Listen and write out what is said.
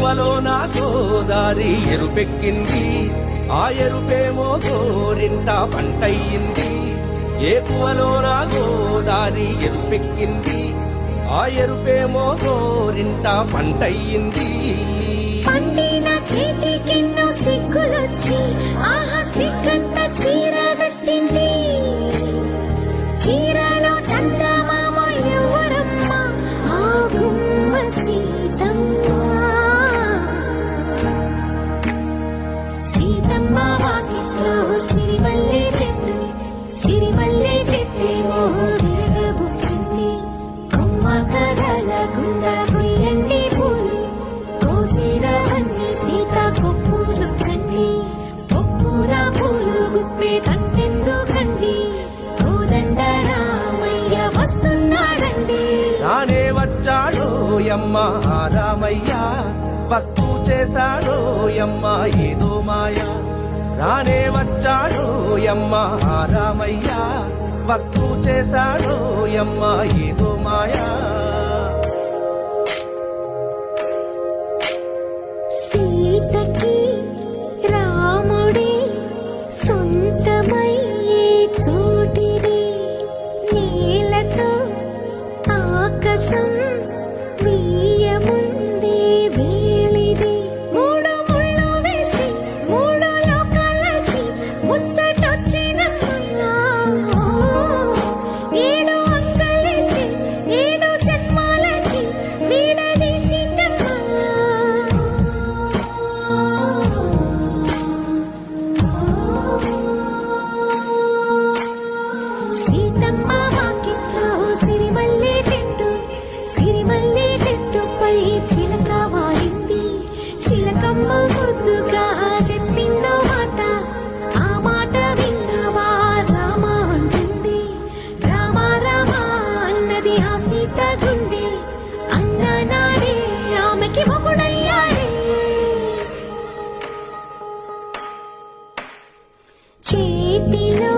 ఏకువలో నా గోదారి ఎరుపెక్కింది, ఆ ఎరుపేమో గోరింట పంటయ్యింది. ఏకువలో నా గోదారి ఎరుపెక్కింది, ఆ ఎరుపేమో గోరింట పంటయ్యింది. పండిన చేతికెన్నో సిగ్గులొచ్చి ఆహా సిగ్గంత చీర కట్టింది. చీరలో చందమామ ఎవరమ్మ, ఆ గుమ్మ సీతమ్మ. సీతమ్మ వాకిట్లో సిరిమల్లె చెట్టు, సిరిమల్లె చెట్టేమో విరగబూసింది. కొమ్మ కదలకుండా కొయ్యండి పూలు, కోసిరవన్నీ సీత కొప్పు చుట్టండి. కొప్పున పూలు గుప్పే తంతెందుకండి, కోదండ రామయ్య వస్తున్నాడండి. రానే వచ్చాడో యమ్మ రామయ్య, వస్తూ చేశాడో యమ్మ ఏదో మాయ. రానే వచ్చాడో యమ్మ రామయ్య, వస్తూ చేశాడో యమ్మ ఏదో మాయా. సీతకి రాముడే సొంతమయ్యే చోటిది, నేలతో ఆకాశం వీయముందే వేళిది. మూడు ముళ్ళు వేసి మూడు లోకాలకి ముచ్చటొచ్చినమ్మా, ఏడు అంగలేసి ఏడు జన్మాలకి వీడదీసిందమ్మా. సీతమ్మ వాకిట్లో సిరిమల్లె చెట్టు, సిరిమల్లె చెట్టుపై చిలక వాలింది. చిలకమ్మ ముద్దుగా చెప్పిందో మాట, ఆ మాట విన్నవా రామ అంటుంది. రామ రామ అన్నది ఆ సీత గుండె, అన్న నాడే ఆమెకి మొగుడయ్యాడే. చేతిలో